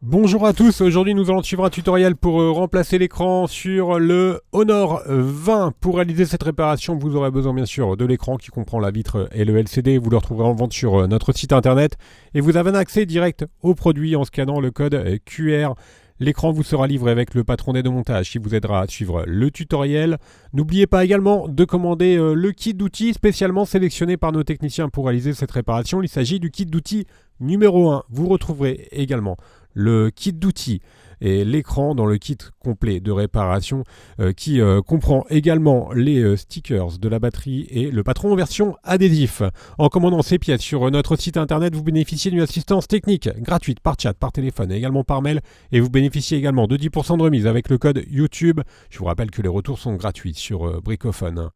Bonjour à tous, aujourd'hui nous allons suivre un tutoriel pour remplacer l'écran sur le Honor 20. Pour réaliser cette réparation, vous aurez besoin bien sûr de l'écran qui comprend la vitre et le LCD. Vous le retrouverez en vente sur notre site internet et vous avez un accès direct au produit en scannant le code QR. L'écran vous sera livré avec le patron d'aide au montage qui vous aidera à suivre le tutoriel. N'oubliez pas également de commander le kit d'outils spécialement sélectionné par nos techniciens pour réaliser cette réparation. Il s'agit du kit d'outils numéro 1. Vous retrouverez également le kit d'outils et l'écran dans le kit complet de réparation qui comprend également les stickers de la batterie et le patron en version adhésif. En commandant ces pièces sur notre site internet, vous bénéficiez d'une assistance technique gratuite par chat, par téléphone et également par mail, et vous bénéficiez également de 10% de remise avec le code YouTube. Je vous rappelle que les retours sont gratuits sur Bricophone.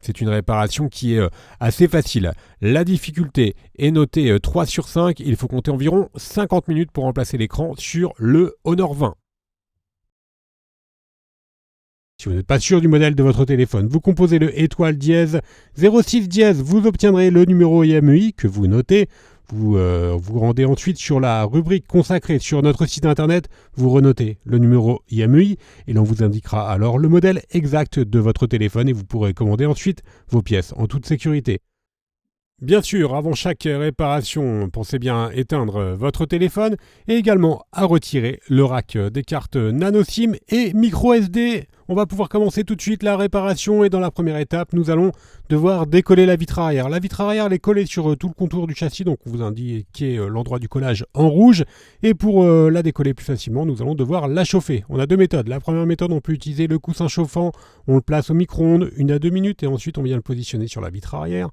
C'est une réparation qui est assez facile. La difficulté est notée 3 sur 5. Il faut compter environ 50 minutes pour remplacer l'écran sur le Honor 20. Si vous n'êtes pas sûr du modèle de votre téléphone, vous composez le étoile dièse 06 dièse. Vous obtiendrez le numéro IMEI que vous notez. Vous vous rendez ensuite sur la rubrique consacrée sur notre site internet, vous renotez le numéro IMEI et l'on vous indiquera alors le modèle exact de votre téléphone et vous pourrez commander ensuite vos pièces en toute sécurité. Bien sûr, avant chaque réparation, pensez bien à éteindre votre téléphone et également à retirer le rack des cartes nano SIM et micro SD. On va pouvoir commencer tout de suite la réparation et dans la première étape, nous allons devoir décoller la vitre arrière. La vitre arrière, elle est collée sur tout le contour du châssis, donc on vous indiquez l'endroit du collage en rouge. Et pour la décoller plus facilement, nous allons devoir la chauffer. On a deux méthodes. La première méthode, on peut utiliser le coussin chauffant, on le place au micro-ondes 1 à 2 minutes et ensuite on vient le positionner sur la vitre arrière.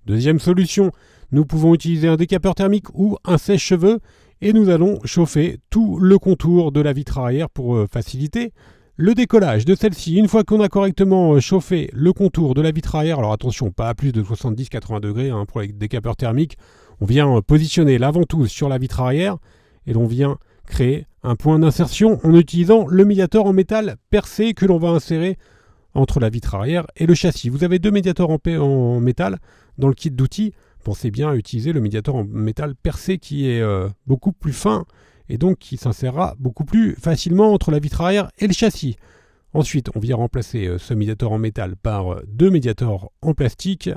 Deuxième solution, nous pouvons utiliser un décapeur thermique ou un sèche-cheveux et nous allons chauffer tout le contour de la vitre arrière pour faciliter le décollage de celle-ci. Une fois qu'on a correctement chauffé le contour de la vitre arrière, alors attention, pas à plus de 70-80 degrés pour les décapeurs thermiques, on vient positionner la ventouse sur la vitre arrière et l'on vient créer un point d'insertion en utilisant le médiateur en métal percé que l'on va insérer entre la vitre arrière et le châssis. Vous avez deux médiateurs en métal dans le kit d'outils. Pensez bien à utiliser le médiateur en métal percé qui est beaucoup plus fin et donc qui s'insérera beaucoup plus facilement entre la vitre arrière et le châssis. Ensuite, on vient remplacer ce médiateur en métal par deux médiateurs en plastique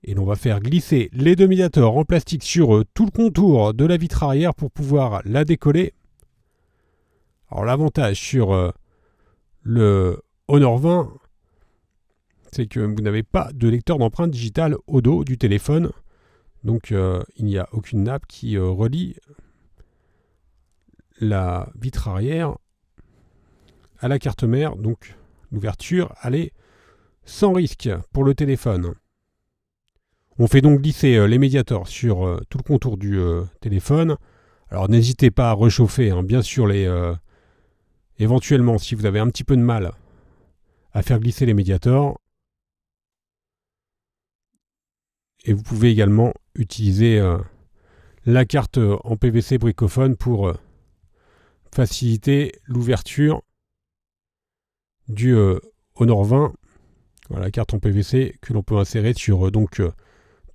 et l'on va faire glisser les deux médiateurs en plastique sur tout le contour de la vitre arrière pour pouvoir la décoller. Alors l'avantage sur le Honor 20, c'est que vous n'avez pas de lecteur d'empreintes digitales au dos du téléphone. Donc il n'y a aucune nappe qui relie la vitre arrière à la carte mère. Donc l'ouverture, elle est sans risque pour le téléphone. On fait donc glisser les médiateurs sur tout le contour du téléphone. Alors n'hésitez pas à réchauffer, bien sûr, éventuellement, si vous avez un petit peu de mal à faire glisser les médiateurs. Et vous pouvez également utiliser la carte en PVC Bricophone pour faciliter l'ouverture du Honor 20. Voilà, la carte en PVC que l'on peut insérer sur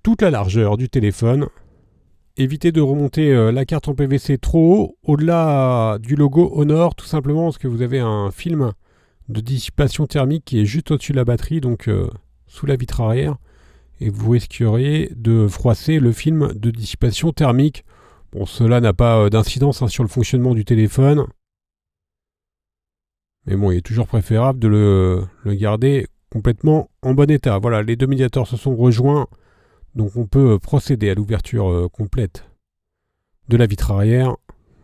toute la largeur du téléphone. Évitez de remonter la carte en PVC trop haut, au-delà du logo Honor, tout simplement parce que vous avez un film de dissipation thermique qui est juste au-dessus de la batterie, donc sous la vitre arrière. Et vous risqueriez de froisser le film de dissipation thermique. Bon, cela n'a pas d'incidence sur le fonctionnement du téléphone. Mais bon, il est toujours préférable de le garder complètement en bon état. Voilà, les deux médiateurs se sont rejoints. Donc on peut procéder à l'ouverture complète de la vitre arrière.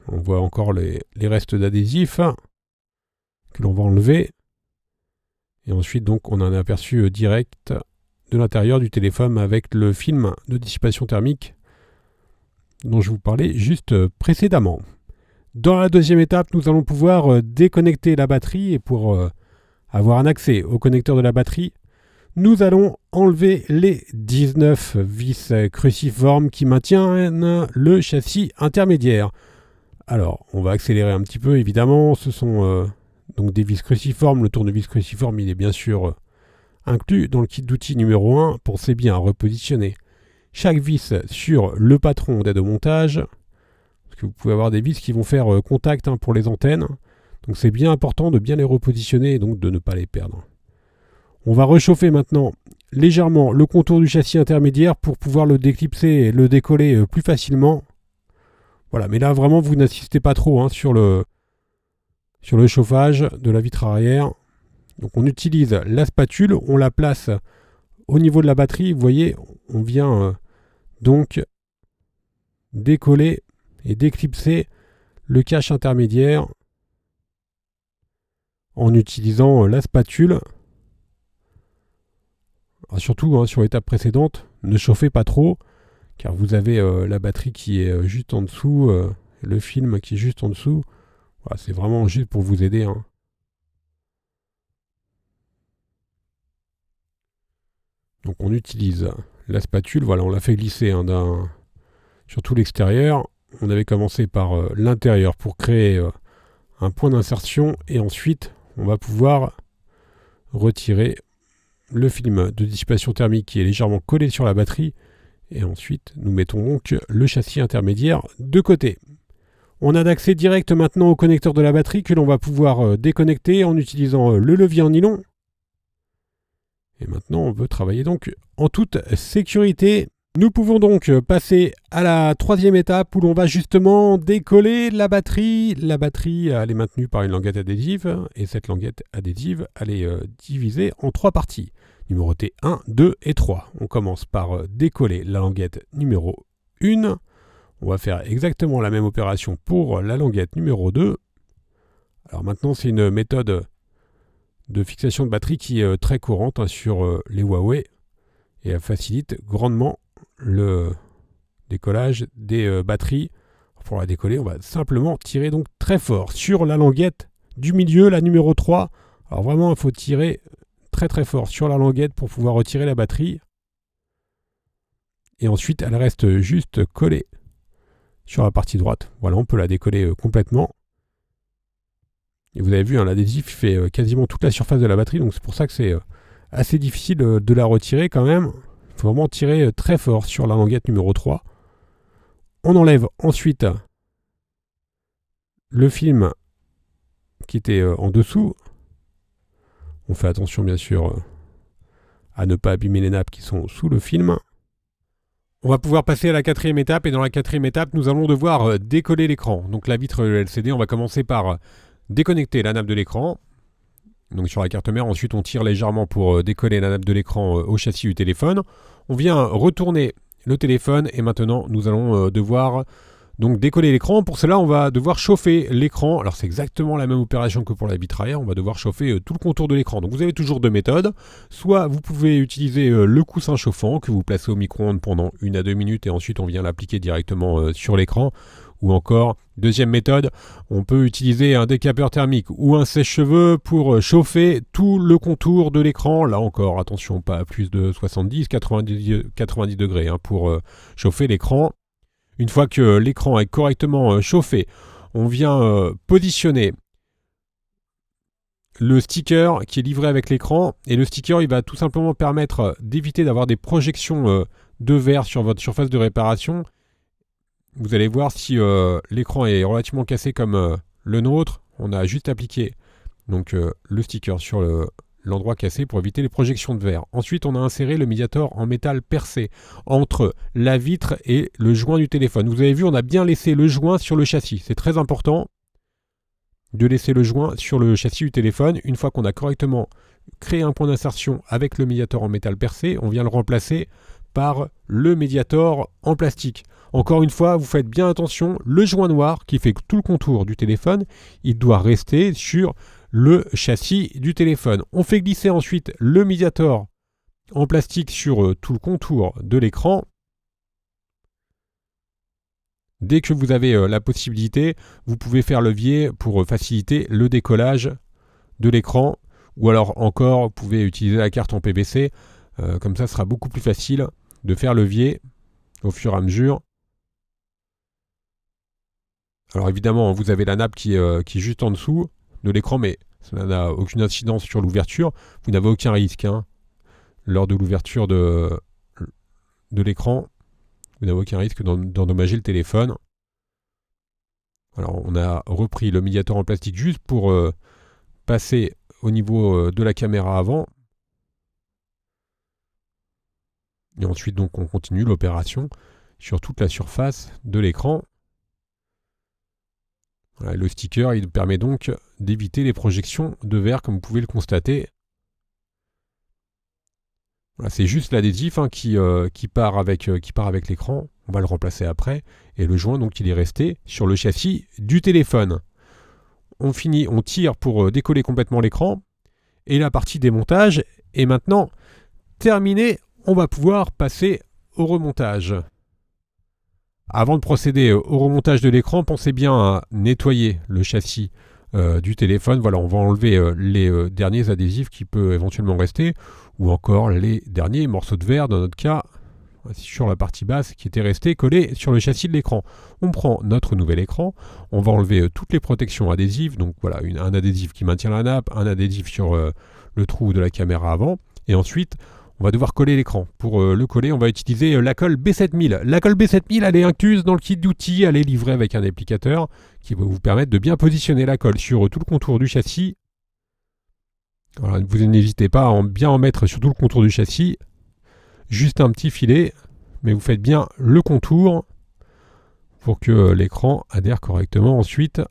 On voit encore les restes d'adhésif que l'on va enlever. Et ensuite, donc, on a un aperçu direct de l'intérieur du téléphone avec le film de dissipation thermique dont je vous parlais juste précédemment. Dans la deuxième étape, nous allons pouvoir déconnecter la batterie et pour avoir un accès au connecteur de la batterie, nous allons enlever les 19 vis cruciformes qui maintiennent le châssis intermédiaire. Alors, on va accélérer un petit peu évidemment, ce sont donc des vis cruciformes. Le tournevis cruciforme, il est bien sûr inclus dans le kit d'outils numéro 1. Pensez bien à repositionner chaque vis sur le patron d'aide au montage, parce que vous pouvez avoir des vis qui vont faire contact pour les antennes. Donc c'est bien important de bien les repositionner et donc de ne pas les perdre. On va réchauffer maintenant légèrement le contour du châssis intermédiaire pour pouvoir le déclipser et le décoller plus facilement. Voilà, mais là vraiment vous n'insistez pas trop sur le chauffage de la vitre arrière. Donc on utilise la spatule, on la place au niveau de la batterie. Vous voyez, on vient donc décoller et déclipser le cache intermédiaire en utilisant la spatule. Alors surtout sur l'étape précédente, ne chauffez pas trop car vous avez la batterie qui est juste en dessous, le film qui est juste en dessous. Voilà, c'est vraiment juste pour vous aider. Donc on utilise la spatule, voilà, on l'a fait glisser sur tout l'extérieur. On avait commencé par l'intérieur pour créer un point d'insertion et ensuite on va pouvoir retirer le film de dissipation thermique qui est légèrement collé sur la batterie et ensuite nous mettons donc le châssis intermédiaire de côté. On a d'accès direct maintenant au connecteur de la batterie que l'on va pouvoir déconnecter en utilisant le levier en nylon. Et maintenant on veut travailler donc en toute sécurité. Nous pouvons donc passer à la troisième étape où l'on va justement décoller la batterie. La batterie, elle est maintenue par une languette adhésive et cette languette adhésive, elle est divisée en 3 parties, numérotées 1, 2 et 3. On commence par décoller la languette numéro 1. On va faire exactement la même opération pour la languette numéro 2. Alors maintenant, c'est une méthode de fixation de batterie qui est très courante sur les Huawei et elle facilite grandement le décollage des batteries. Pour la décoller, on va simplement tirer donc très fort sur la languette du milieu, la numéro 3. Alors vraiment, il faut tirer très très fort sur la languette pour pouvoir retirer la batterie. Et ensuite, elle reste juste collée sur la partie droite. Voilà, on peut la décoller complètement. Et vous avez vu, l'adhésif fait quasiment toute la surface de la batterie, donc c'est pour ça que c'est assez difficile de la retirer quand même. Il faut vraiment tirer très fort sur la languette numéro 3. On enlève ensuite le film qui était en dessous. On fait attention bien sûr à ne pas abîmer les nappes qui sont sous le film. On va pouvoir passer à la quatrième étape et dans la quatrième étape, nous allons devoir décoller l'écran. Donc la vitre LCD, on va commencer par déconnecter la nappe de l'écran. Donc sur la carte mère, ensuite on tire légèrement pour décoller la nappe de l'écran au châssis du téléphone. On vient retourner le téléphone et maintenant nous allons devoir donc décoller l'écran. Pour cela, on va devoir chauffer l'écran. Alors c'est exactement la même opération que pour la vitre arrière. On va devoir chauffer tout le contour de l'écran. Donc vous avez toujours 2 méthodes. Soit vous pouvez utiliser le coussin chauffant que vous placez au micro-ondes pendant 1 à 2 minutes et ensuite on vient l'appliquer directement sur l'écran. Ou encore, deuxième méthode, on peut utiliser un décapeur thermique ou un sèche-cheveux pour chauffer tout le contour de l'écran. Là encore, attention, pas à plus de 70-90 degrés pour chauffer l'écran. Une fois que l'écran est correctement chauffé, on vient positionner le sticker qui est livré avec l'écran. Et le sticker, il va tout simplement permettre d'éviter d'avoir des projections de verre sur votre surface de réparation. Vous allez voir si l'écran est relativement cassé comme le nôtre, on a juste appliqué donc, le sticker sur l'endroit cassé pour éviter les projections de verre. Ensuite, on a inséré le médiator en métal percé entre la vitre et le joint du téléphone. Vous avez vu, on a bien laissé le joint sur le châssis. C'est très important de laisser le joint sur le châssis du téléphone. Une fois qu'on a correctement créé un point d'insertion avec le médiator en métal percé, on vient le remplacer par le médiator en plastique. Encore une fois, vous faites bien attention, le joint noir qui fait tout le contour du téléphone, il doit rester sur le châssis du téléphone. On fait glisser ensuite le médiator en plastique sur tout le contour de l'écran. Dès que vous avez la possibilité, vous pouvez faire levier pour faciliter le décollage de l'écran. Ou alors encore, vous pouvez utiliser la carte en PVC. Comme ça, ce sera beaucoup plus facile de faire levier au fur et à mesure. Alors évidemment, vous avez la nappe qui est juste en dessous de l'écran, mais ça n'a aucune incidence sur l'ouverture. Vous n'avez aucun risque lors de l'ouverture de l'écran. Vous n'avez aucun risque d'endommager le téléphone. Alors on a repris le médiateur en plastique juste pour passer au niveau de la caméra avant. Et ensuite donc on continue l'opération sur toute la surface de l'écran. Voilà, le sticker il permet donc d'éviter les projections de verre comme vous pouvez le constater. Voilà, c'est juste l'adhésif qui part avec l'écran. On va le remplacer après. Et le joint donc il est resté sur le châssis du téléphone. On tire pour décoller complètement l'écran. Et la partie démontage est maintenant terminée. On va pouvoir passer au remontage. Avant de procéder au remontage de l'écran, pensez bien à nettoyer le châssis du téléphone. Voilà, on va enlever les derniers adhésifs qui peuvent éventuellement rester, ou encore les derniers morceaux de verre, dans notre cas, sur la partie basse, qui étaient restés collés sur le châssis de l'écran. On prend notre nouvel écran, on va enlever toutes les protections adhésives, donc voilà, un adhésif qui maintient la nappe, un adhésif sur le trou de la caméra avant, et ensuite, on va devoir coller l'écran. Pour le coller, on va utiliser la colle B7000. La colle B7000, elle est incluse dans le kit d'outils. Elle est livrée avec un applicateur qui va vous permettre de bien positionner la colle sur tout le contour du châssis. Voilà, vous n'hésitez pas à bien en mettre sur tout le contour du châssis. Juste un petit filet, mais vous faites bien le contour pour que l'écran adhère correctement ensuite.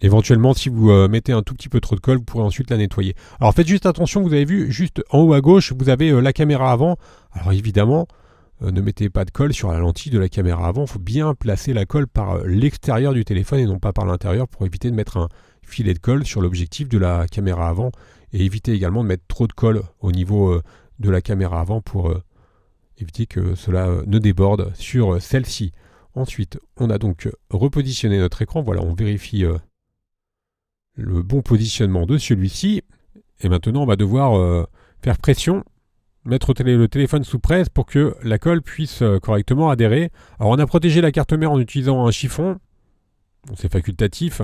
Éventuellement, si vous mettez un tout petit peu trop de colle, vous pourrez ensuite la nettoyer. Alors faites juste attention, vous avez vu, juste en haut à gauche, vous avez la caméra avant. Alors évidemment, ne mettez pas de colle sur la lentille de la caméra avant. Il faut bien placer la colle par l'extérieur du téléphone et non pas par l'intérieur pour éviter de mettre un filet de colle sur l'objectif de la caméra avant. Et éviter également de mettre trop de colle au niveau de la caméra avant pour éviter que cela ne déborde sur celle-ci. Ensuite, on a donc repositionné notre écran. Voilà, on vérifie le bon positionnement de celui-ci. Et maintenant, on va devoir faire pression, mettre le téléphone sous presse pour que la colle puisse correctement adhérer. Alors, on a protégé la carte mère en utilisant un chiffon. Bon, c'est facultatif.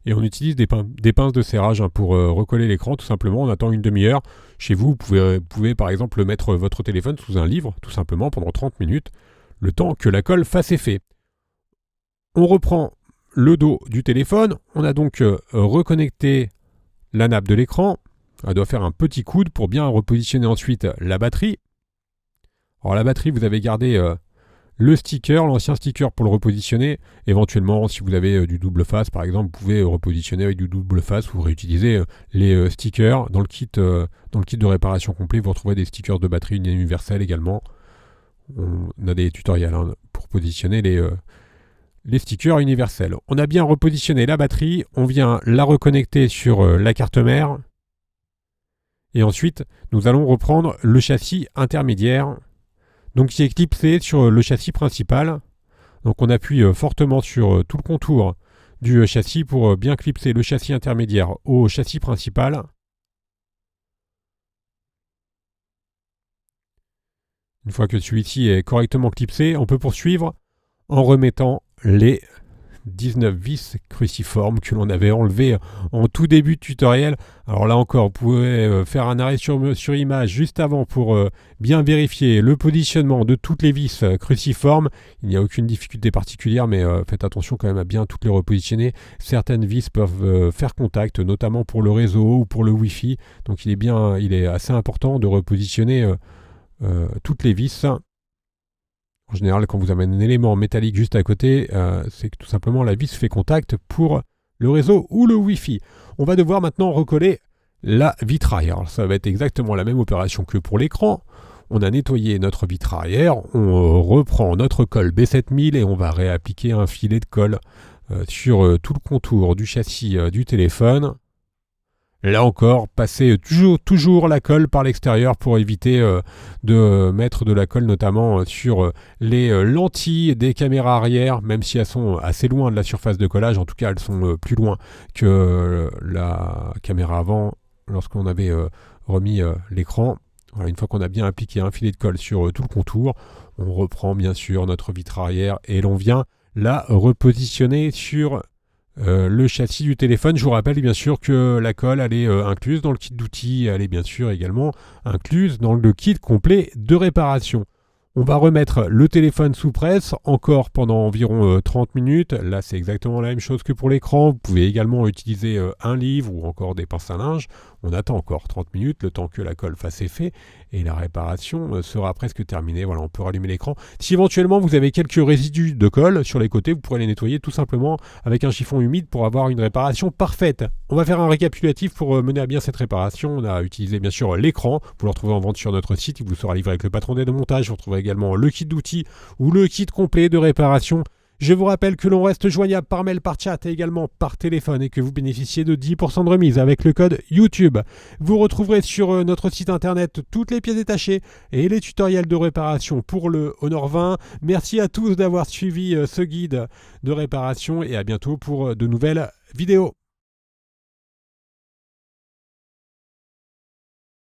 Et on utilise des pinces de serrage pour recoller l'écran, tout simplement. On attend une demi-heure. Chez vous, vous pouvez par exemple mettre votre téléphone sous un livre, tout simplement, pendant 30 minutes, le temps que la colle fasse effet. On reprend le dos du téléphone, on a donc reconnecté la nappe de l'écran. Elle doit faire un petit coude pour bien repositionner ensuite la batterie. Alors la batterie, vous avez gardé le sticker, l'ancien sticker pour le repositionner. Éventuellement, si vous avez du double face par exemple, vous pouvez repositionner avec du double face ou réutiliser les stickers. Dans le kit de réparation complet, vous retrouverez des stickers de batterie universelle également. On a des tutoriels pour positionner les stickers universels. On a bien repositionné la batterie, on vient la reconnecter sur la carte mère. Et ensuite, nous allons reprendre le châssis intermédiaire, donc qui est clipsé sur le châssis principal. Donc on appuie fortement sur tout le contour du châssis pour bien clipser le châssis intermédiaire au châssis principal. Une fois que celui-ci est correctement clipsé, on peut poursuivre en remettant les 19 vis cruciformes que l'on avait enlevés en tout début de tutoriel. Alors là encore, vous pouvez faire un arrêt sur image juste avant pour bien vérifier le positionnement de toutes les vis cruciformes. Il n'y a aucune difficulté particulière, mais faites attention quand même à bien toutes les repositionner. Certaines vis peuvent faire contact, notamment pour le réseau ou pour le Wi-Fi. Donc il est assez important de repositionner toutes les vis. En général, quand vous avez un élément métallique juste à côté, c'est que tout simplement la vis fait contact pour le réseau ou le Wi-Fi. On va devoir maintenant recoller la vitre arrière. Alors, ça va être exactement la même opération que pour l'écran. On a nettoyé notre vitre arrière, on reprend notre colle B7000 et on va réappliquer un filet de colle sur tout le contour du châssis du téléphone. Là encore, passez toujours la colle par l'extérieur pour éviter de mettre de la colle notamment sur les lentilles des caméras arrière, même si elles sont assez loin de la surface de collage. En tout cas, elles sont plus loin que la caméra avant lorsqu'on avait remis l'écran. Voilà, une fois qu'on a bien appliqué un filet de colle sur tout le contour, on reprend bien sûr notre vitre arrière et l'on vient la repositionner sur le châssis du téléphone. Je vous rappelle bien sûr que la colle elle est incluse dans le kit d'outils, elle est bien sûr également incluse dans le kit complet de réparation. On va remettre le téléphone sous presse encore pendant environ 30 minutes. Là, c'est exactement la même chose que pour l'écran. Vous pouvez également utiliser un livre ou encore des pinces à linge. On attend encore 30 minutes, le temps que la colle fasse effet et la réparation sera presque terminée. Voilà, on peut rallumer l'écran. Si éventuellement vous avez quelques résidus de colle sur les côtés, vous pourrez les nettoyer tout simplement avec un chiffon humide pour avoir une réparation parfaite. On va faire un récapitulatif pour mener à bien cette réparation. On a utilisé bien sûr l'écran. Vous le retrouvez en vente sur notre site. Il vous sera livré avec le patron d'aide au montage. Vous retrouverez également le kit d'outils ou le kit complet de réparation. Je vous rappelle que l'on reste joignable par mail, par chat et également par téléphone et que vous bénéficiez de 10% de remise avec le code YouTube. Vous retrouverez sur notre site internet toutes les pièces détachées et les tutoriels de réparation pour le Honor 20. Merci à tous d'avoir suivi ce guide de réparation et à bientôt pour de nouvelles vidéos.